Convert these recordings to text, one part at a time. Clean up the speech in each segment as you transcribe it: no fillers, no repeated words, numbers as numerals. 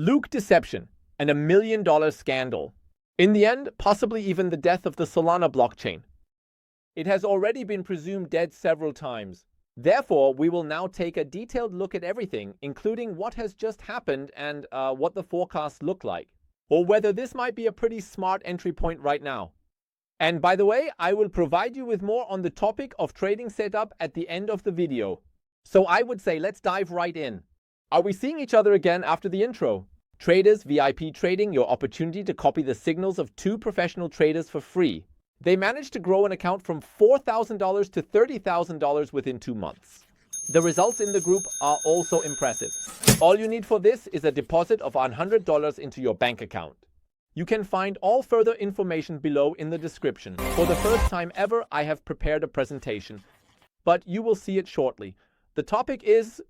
Luke deception, and $1 million scandal. In the end, possibly even the death of the Solana blockchain. It has already been presumed dead several times. Therefore, we will now take a detailed look at everything, including what has just happened and what the forecasts look like, or whether this might be a pretty smart entry point right now. And by the way, I will provide you with more on the topic of trading setup at the end of the video. So I would say let's dive right in. Are we seeing each other again after the intro? Traders VIP Trading, your opportunity to copy the signals of 2 professional traders for free. They managed to grow an account from $4,000 to $30,000 within 2 months. The results in the group are also impressive. All you need for this is a deposit of $100 into your bank account. You can find all further information below in the description. For the first time ever, I have prepared a presentation, but you will see it shortly. The topic is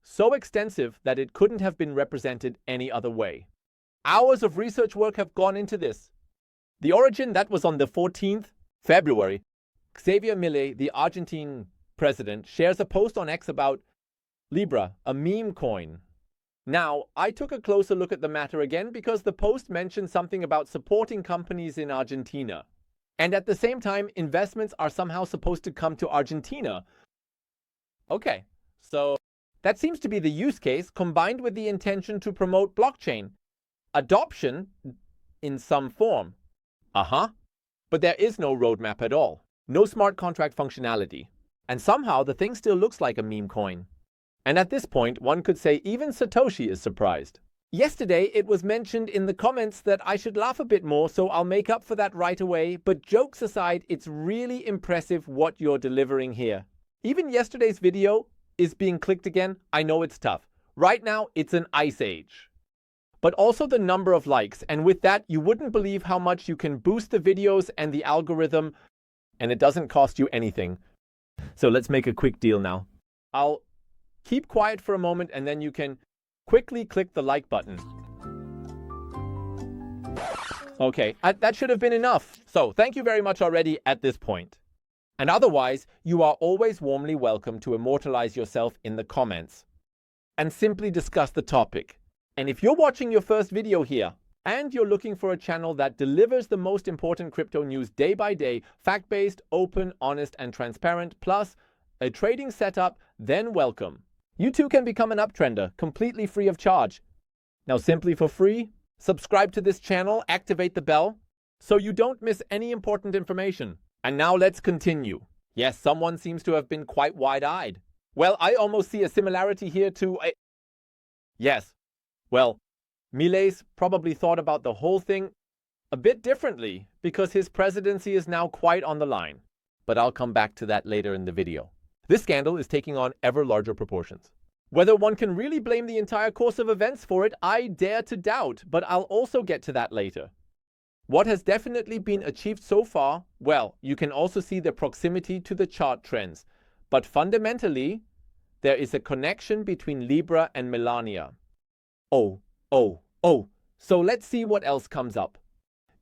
so extensive that it couldn't have been represented any other way. Hours of research work have gone into this. The origin, that was on the 14th February. Javier Milei, the Argentine president, shares a post on X about Libra, a meme coin. Now, I took a closer look at the matter again because the post mentioned something about supporting companies in Argentina. And at the same time, investments are somehow supposed to come to Argentina. Okay, so that seems to be the use case combined with the intention to promote blockchain adoption in some form. But there is no roadmap at all. No smart contract functionality. And somehow the thing still looks like a meme coin. And at this point, one could say even Satoshi is surprised. Yesterday, it was mentioned in the comments that I should laugh a bit more, so I'll make up for that right away. But jokes aside, it's really impressive what you're delivering here. Even yesterday's video is being clicked again. I know it's tough. Right now, it's an ice age. But also the number of likes. And with that, you wouldn't believe how much you can boost the videos and the algorithm, and it doesn't cost you anything. So let's make a quick deal now. I'll keep quiet for a moment, and then you can quickly click the like button. Okay, that should have been enough. So thank you very much already at this point. And otherwise, you are always warmly welcome to immortalize yourself in the comments and simply discuss the topic. And if you're watching your first video here and you're looking for a channel that delivers the most important crypto news day by day, fact-based, open, honest, and transparent, plus a trading setup, then welcome. You too can become an uptrender completely free of charge. Now, simply for free, subscribe to this channel, activate the bell so you don't miss any important information. And now let's continue. Yes, someone seems to have been quite wide-eyed. Well, I almost see a similarity here to a... Yes. Well, Milei's probably thought about the whole thing a bit differently because his presidency is now quite on the line. But I'll come back to that later in the video. This scandal is taking on ever larger proportions. Whether one can really blame the entire course of events for it, I dare to doubt, but I'll also get to that later. What has definitely been achieved so far, well, you can also see the proximity to the chart trends. But fundamentally, there is a connection between Libra and Melania. So let's see what else comes up.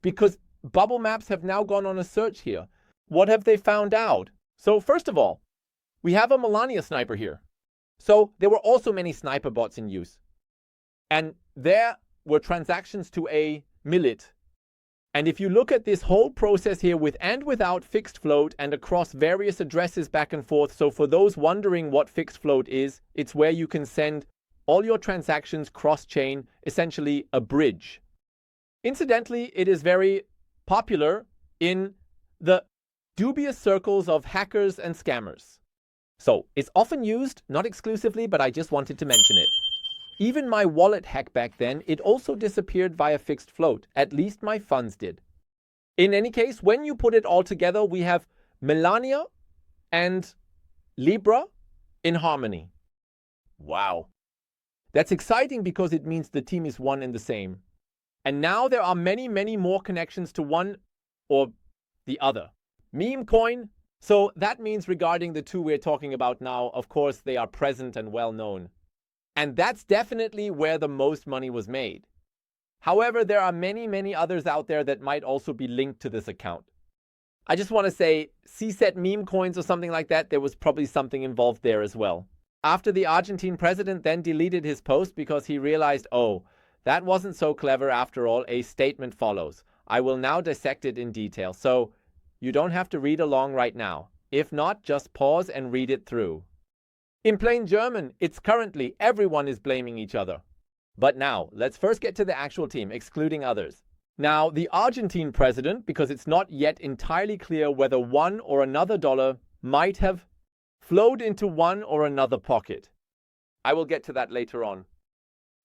Because bubble maps have now gone on a search here. What have they found out? So first of all, we have a Melania sniper here. So there were also many sniper bots in use. And there were transactions to a millet. And if you look at this whole process here with and without fixed float and across various addresses back and forth, so for those wondering what fixed float is, it's where you can send all your transactions cross-chain, essentially a bridge. Incidentally, it is very popular in the dubious circles of hackers and scammers. So it's often used, not exclusively, but I just wanted to mention it. Even my wallet hack back then, it also disappeared via fixed float. At least my funds did. In any case, when you put it all together, we have Melania and Libra in harmony. Wow. That's exciting because it means the team is one and the same. And now there are many, many more connections to one or the other. Memecoin. So that means regarding the two we're talking about now, of course, they are present and well known. And that's definitely where the most money was made. However, there are many, many others out there that might also be linked to this account. I just want to say, CSET meme coins or something like that, there was probably something involved there as well. After the Argentine president then deleted his post because he realized, oh, that wasn't so clever after all. A statement follows. I will now dissect it in detail, so you don't have to read along right now. If not, just pause and read it through. In plain German, it's currently everyone is blaming each other. But now, let's first get to the actual team, excluding others. Now, the Argentine president, because it's not yet entirely clear whether one or another dollar might have flowed into one or another pocket. I will get to that later on.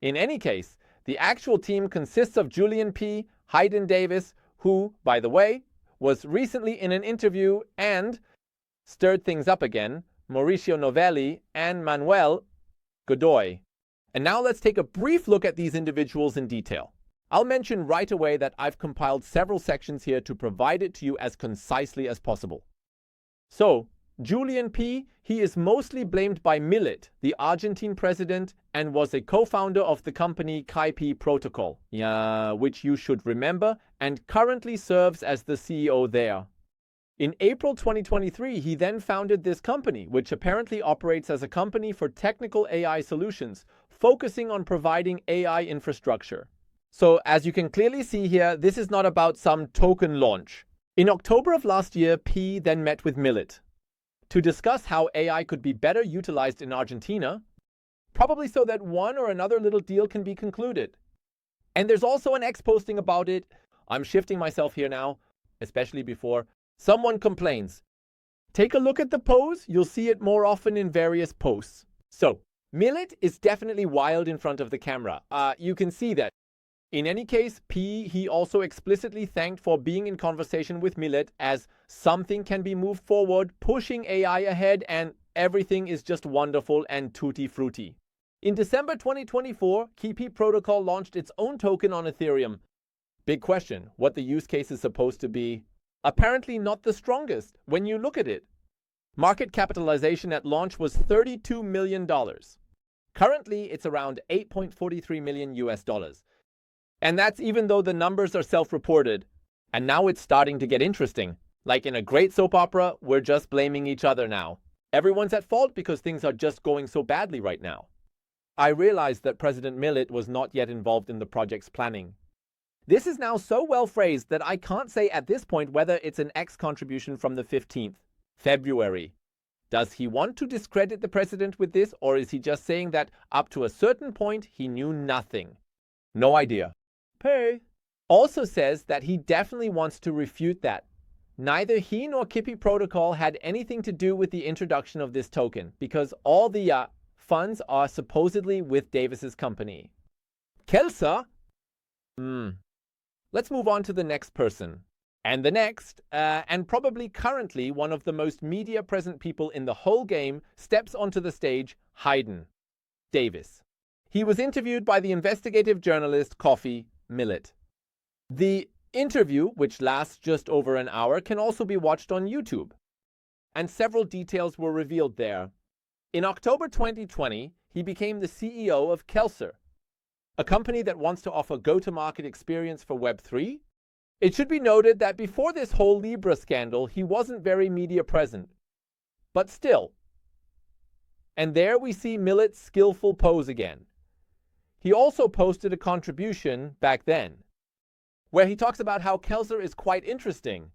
In any case, the actual team consists of Julian Peh, Hayden Davis, who, by the way, was recently in an interview and stirred things up again, Mauricio Novelli, and Manuel Godoy. And now let's take a brief look at these individuals in detail. I'll mention right away that I've compiled several sections here to provide it to you as concisely as possible. So, Julian Peh, he is mostly blamed by Milei, the Argentine president, and was a co-founder of the company KIP Protocol, which you should remember, and currently serves as the CEO there. In April 2023, he then founded this company, which apparently operates as a company for technical AI solutions, focusing on providing AI infrastructure. So, as you can clearly see here, this is not about some token launch. In October of last year, Peh then met with Milei to discuss how AI could be better utilized in Argentina, probably so that one or another little deal can be concluded. And there's also an X posting about it. I'm shifting myself here now, especially before someone complains. Take a look at the pose. You'll see it more often in various posts. So, Milei is definitely wild in front of the camera. You can see that. In any case, Peh, he also explicitly thanked for being in conversation with Milei as something can be moved forward, pushing AI ahead, and everything is just wonderful and tutti frutti. In December 2024, KIP Protocol launched its own token on Ethereum. Big question, what the use case is supposed to be. Apparently not the strongest when you look at it. Market capitalization at launch was $32 million. Currently, it's around 8.43 million US dollars. And that's even though the numbers are self-reported. And now it's starting to get interesting. Like in a great soap opera, we're just blaming each other now. Everyone's at fault because things are just going so badly right now. I realized that President Milei was not yet involved in the project's planning. This is now so well phrased that I can't say at this point whether it's an X contribution from the 15th February. Does he want to discredit the president with this, or is he just saying that up to a certain point he knew nothing? No idea. Peh also says that he definitely wants to refute that. Neither he nor KIP Protocol had anything to do with the introduction of this token, because all the funds are supposedly with Davis's company. Kelsa? Let's move on to the next person. And the next, and probably currently one of the most media-present people in the whole game, steps onto the stage, Hayden Davis. He was interviewed by the investigative journalist Coffee Millet. The interview, which lasts just over an hour, can also be watched on YouTube. And several details were revealed there. In October 2020, he became the CEO of Kelsa, a company that wants to offer go-to-market experience for Web3. It should be noted that before this whole Libra scandal, he wasn't very media present. But still. And there we see Millet's skillful pose again. He also posted a contribution back then, where he talks about how Kelsa is quite interesting,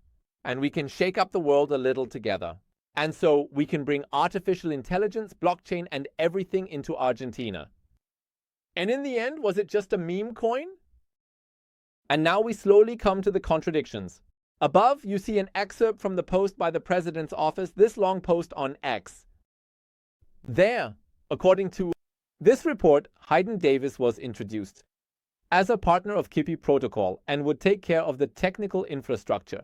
and we can shake up the world a little together. And so we can bring artificial intelligence, blockchain, and everything into Argentina. And in the end, was it just a meme coin? And now we slowly come to the contradictions. Above, you see an excerpt from the post by the president's office, this long post on X. There, according to this report, Hayden Davis was introduced as a partner of KIP Protocol and would take care of the technical infrastructure.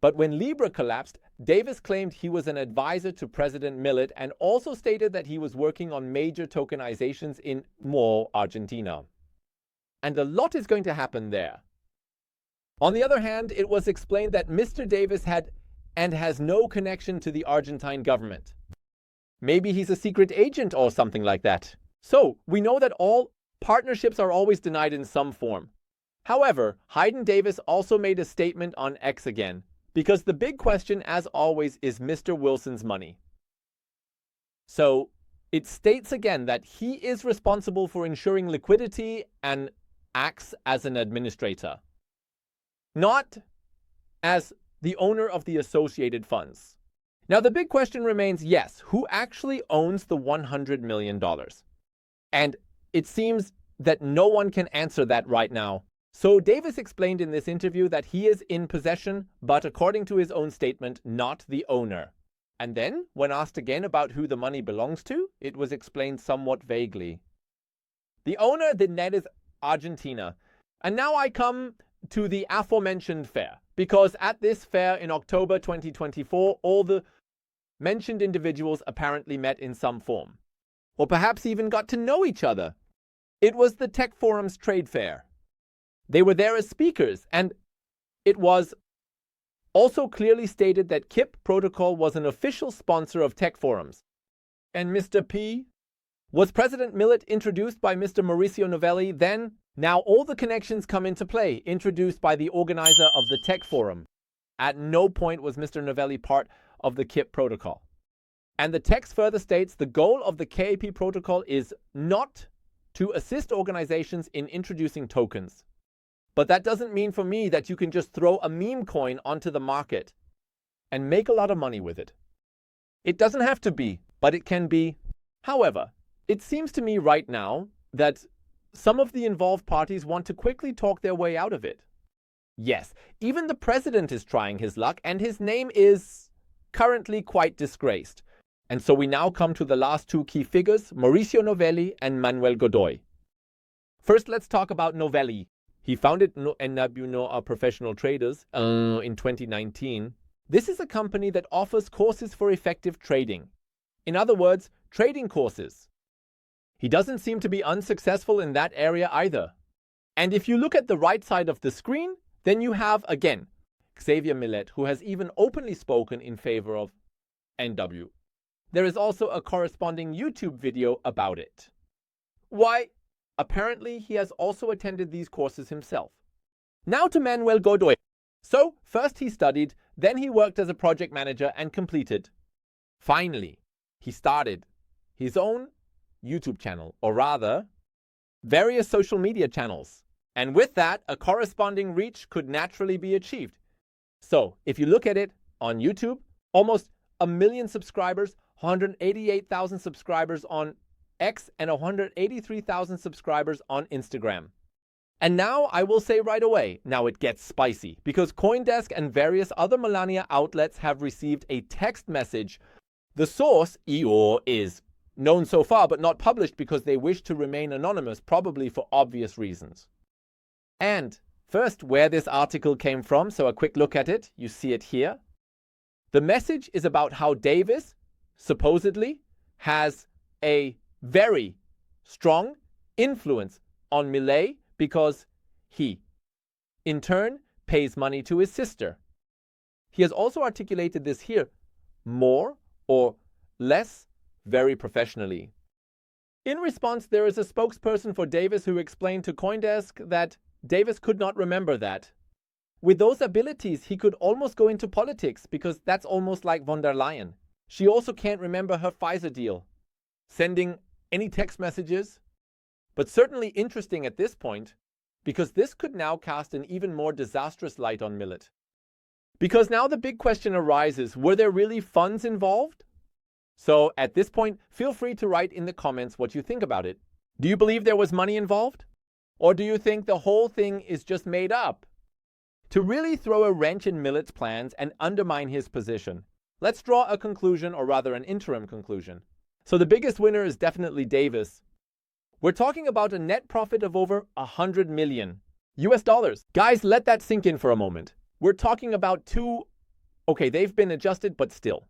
But when Libra collapsed, Davis claimed he was an advisor to President Milei and also stated that he was working on major tokenizations in Argentina. And a lot is going to happen there. On the other hand, it was explained that Mr. Davis had and has no connection to the Argentine government. Maybe he's a secret agent or something like that. So, we know that all partnerships are always denied in some form. However, Hayden Davis also made a statement on X again, because the big question, as always, is Mr. Wilson's money. So, it states again that he is responsible for ensuring liquidity and acts as an administrator, not as the owner of the associated funds. Now, the big question remains, yes, who actually owns the $100 million? And it seems that no one can answer that right now. So Davis explained in this interview that he is in possession, but according to his own statement, not the owner. And then, when asked again about who the money belongs to, it was explained somewhat vaguely. The owner, the net, is Argentina. And now I come to the aforementioned fair, because at this fair in October 2024, all the mentioned individuals apparently met in some form, or perhaps even got to know each other. It was the Tech Forum's trade fair. They were there as speakers, and it was also clearly stated that KIP Protocol was an official sponsor of Tech Forums. And Mr. P was President Millet, introduced by Mr. Mauricio Novelli. Then, now all the connections come into play, introduced by the organizer of the Tech Forum. At no point was Mr. Novelli part of the KIP Protocol. And the text further states the goal of the KIP Protocol is not to assist organizations in introducing tokens. But that doesn't mean for me that you can just throw a meme coin onto the market and make a lot of money with it. It doesn't have to be, but it can be. However, it seems to me right now that some of the involved parties want to quickly talk their way out of it. Yes, even the president is trying his luck, and his name is currently quite disgraced. And so we now come to the last two key figures, Mauricio Novelli and Manuel Godoy. First, let's talk about Novelli. He founded NWNO Professional Traders in 2019. This is a company that offers courses for effective trading. In other words, trading courses. He doesn't seem to be unsuccessful in that area either. And if you look at the right side of the screen, then you have, again, Javier Milei, who has even openly spoken in favor of NW. There is also a corresponding YouTube video about it. Why? Apparently, he has also attended these courses himself. Now to Manuel Godoy. So, first he studied, then he worked as a project manager and completed. Finally, he started his own YouTube channel, or rather, various social media channels. And with that, a corresponding reach could naturally be achieved. So, if you look at it on YouTube, almost 1 million subscribers, 188,000 subscribers on X, and 183,000 subscribers on Instagram. And now I will say right away, now it gets spicy, because CoinDesk and various other Melania outlets have received a text message. The source, EOR, is known so far but not published because they wish to remain anonymous, probably for obvious reasons. And first, where this article came from, so a quick look at it, you see it here. The message is about how Davis, supposedly, has a very strong influence on Milei because he, in turn, pays money to his sister. He has also articulated this here more or less very professionally. In response, there is a spokesperson for Davis who explained to CoinDesk that Davis could not remember that. With those abilities, he could almost go into politics because that's almost like von der Leyen. She also can't remember her Pfizer deal. Sending any text messages, but certainly interesting at this point, because this could now cast an even more disastrous light on Millet. Because now the big question arises, were there really funds involved? So at this point, feel free to write in the comments what you think about it. Do you believe there was money involved? Or do you think the whole thing is just made up? To really throw a wrench in Millet's plans and undermine his position, let's draw a conclusion, or rather an interim conclusion. So the biggest winner is definitely Davis. We're talking about a net profit of over $100 million US dollars. Guys, let that sink in for a moment. We're talking about they've been adjusted, but still,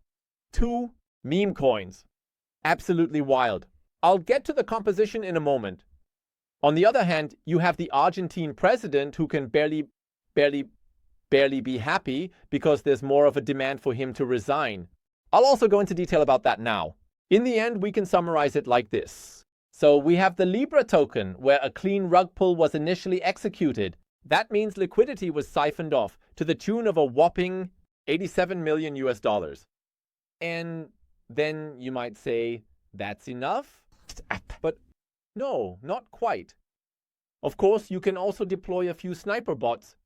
2 meme coins. Absolutely wild. I'll get to the composition in a moment. On the other hand, you have the Argentine president who can barely be happy because there's more of a demand for him to resign. I'll also go into detail about that now. In the end, we can summarize it like this. So we have the Libra token, where a clean rug pull was initially executed. That means liquidity was siphoned off to the tune of a whopping 87 million US dollars. And then you might say, that's enough? But no, not quite. Of course, you can also deploy a few sniper bots,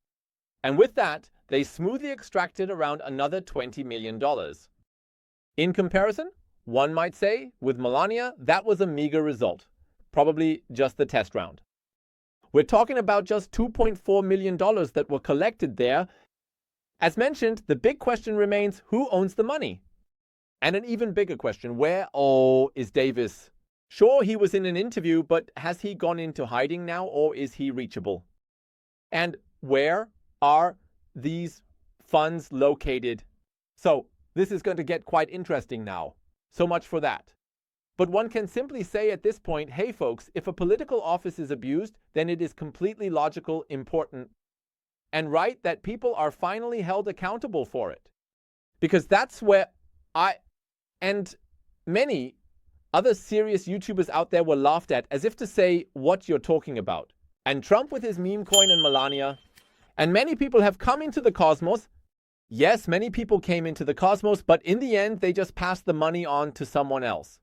and with that, they smoothly extracted around another $20 million. In comparison, one might say, with Melania, that was a meager result, probably just the test round. We're talking about just $2.4 million that were collected there. As mentioned, the big question remains, who owns the money? And an even bigger question, where, is Davis? Sure, he was in an interview, but has he gone into hiding now, or is he reachable? And where are these funds located? So this is going to get quite interesting now. So much for that. But one can simply say at this point, hey folks, if a political office is abused, then it is completely logical, important, and right that people are finally held accountable for it. Because that's where I and many other serious YouTubers out there were laughed at, as if to say what you're talking about. And Trump with his Memecoin and Melania, and many people have come into the cosmos. Yes, many people came into the cosmos, but in the end, they just passed the money on to someone else.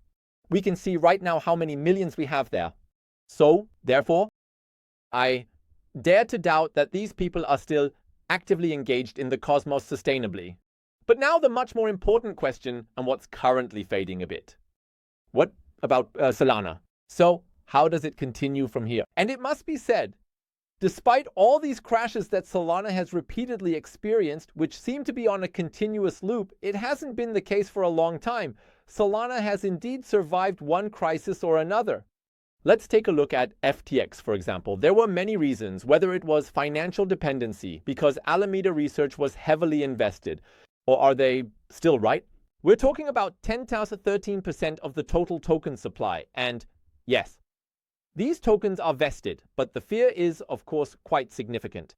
We can see right now how many millions we have there. So, therefore, I dare to doubt that these people are still actively engaged in the cosmos sustainably. But now the much more important question, and what's currently fading a bit. What about Solana? So, how does it continue from here? And it must be said, despite all these crashes that Solana has repeatedly experienced, which seem to be on a continuous loop, it hasn't been the case for a long time. Solana has indeed survived one crisis or another. Let's take a look at FTX, for example. There were many reasons, whether it was financial dependency, because Alameda Research was heavily invested, or are they still right? We're talking about 10 to 13% of the total token supply, and yes, these tokens are vested, but the fear is, of course, quite significant.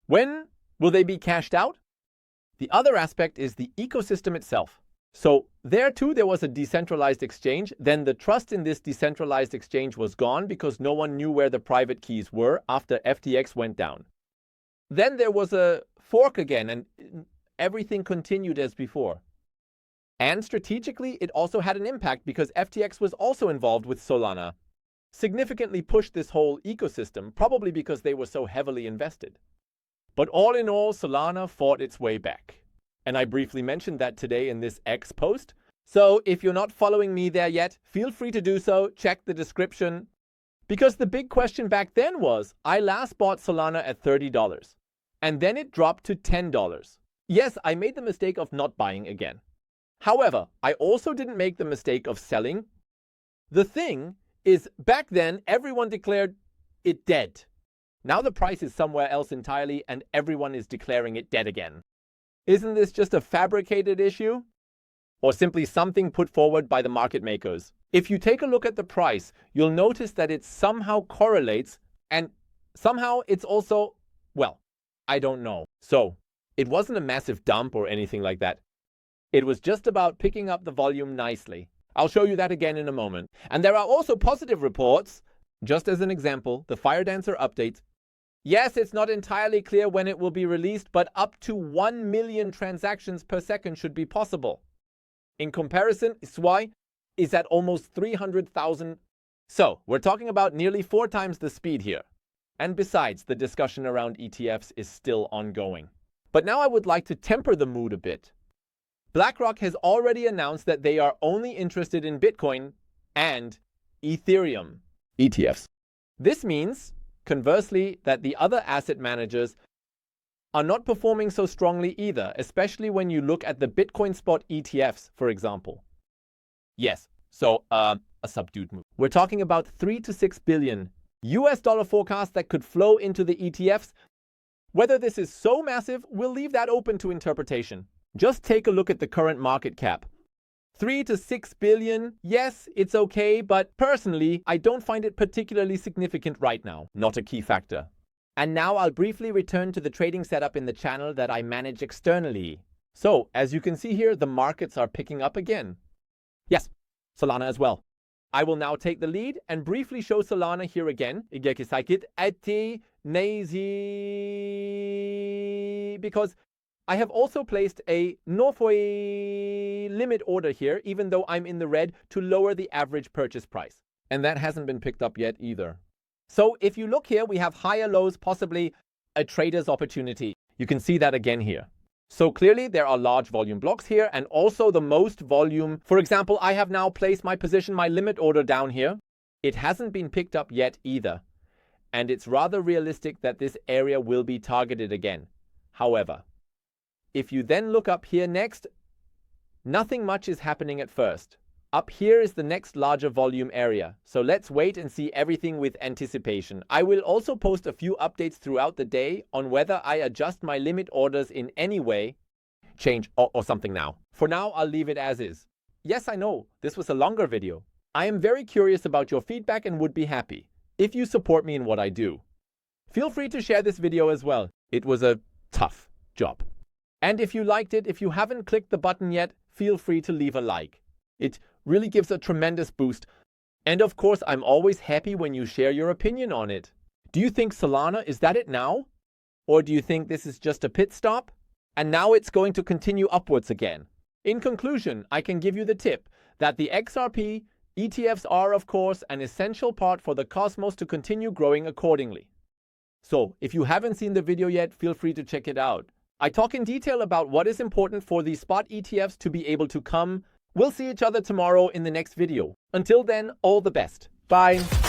When will they be cashed out? The other aspect is the ecosystem itself. So there too, there was a decentralized exchange. Then the trust in this decentralized exchange was gone because no one knew where the private keys were after FTX went down. Then there was a fork again, and everything continued as before. And strategically, it also had an impact because FTX was also involved with Solana, significantly pushed this whole ecosystem, probably because they were so heavily invested. But all in all, Solana fought its way back. And I briefly mentioned that today in this X post. So if you're not following me there yet, feel free to do so. Check the description. Because the big question back then was, I last bought Solana at $30. And then it dropped to $10. Yes, I made the mistake of not buying again. However, I also didn't make the mistake of selling. The thing is, back then, everyone declared it dead. Now the price is somewhere else entirely, and everyone is declaring it dead again. Isn't this just a fabricated issue? Or simply something put forward by the market makers? If you take a look at the price, you'll notice that it somehow correlates, and somehow it's also, well, I don't know. So, it wasn't a massive dump or anything like that. It was just about picking up the volume nicely. I'll show you that again in a moment. And there are also positive reports. Just as an example, the Firedancer update. Yes, it's not entirely clear when it will be released, but up to 1 million transactions per second should be possible. In comparison, SWI is at almost 300,000. So, we're talking about nearly 4 times the speed here. And besides, the discussion around ETFs is still ongoing. But now I would like to temper the mood a bit. BlackRock has already announced that they are only interested in Bitcoin and Ethereum ETFs. This means, conversely, that the other asset managers are not performing so strongly either, especially when you look at the Bitcoin spot ETFs, for example. Yes, so a subdued move. We're talking about 3 to 6 billion US dollar forecast that could flow into the ETFs. Whether this is so massive, we'll leave that open to interpretation. Just take a look at the current market cap. 3 to 6 billion, yes, it's okay, but personally, I don't find it particularly significant right now. Not a key factor. And now I'll briefly return to the trading setup in the channel that I manage externally. So, as you can see here, the markets are picking up again. Yes, Solana as well. I will now take the lead and briefly show Solana here again. Because I have also placed a Norfoy limit order here, even though I'm in the red, to lower the average purchase price. And that hasn't been picked up yet either. So if you look here, we have higher lows, possibly a trader's opportunity. You can see that again here. So clearly there are large volume blocks here and also the most volume. For example, I have now placed my position, my limit order down here. It hasn't been picked up yet either. And it's rather realistic that this area will be targeted again. However, if you then look up here next, nothing much is happening at first. Up here is the next larger volume area. So let's wait and see everything with anticipation. I will also post a few updates throughout the day on whether I adjust my limit orders in any way, change or something now. For now, I'll leave it as is. Yes, I know, this was a longer video. I am very curious about your feedback and would be happy if you support me in what I do. Feel free to share this video as well. It was a tough job. And if you liked it, if you haven't clicked the button yet, feel free to leave a like. It really gives a tremendous boost. And of course, I'm always happy when you share your opinion on it. Do you think Solana, is that it now? Or do you think this is just a pit stop? And now it's going to continue upwards again? In conclusion, I can give you the tip that the XRP ETFs are, of course, an essential part for the cosmos to continue growing accordingly. So, if you haven't seen the video yet, feel free to check it out. I talk in detail about what is important for these spot ETFs to be able to come. We'll see each other tomorrow in the next video. Until then, all the best. Bye.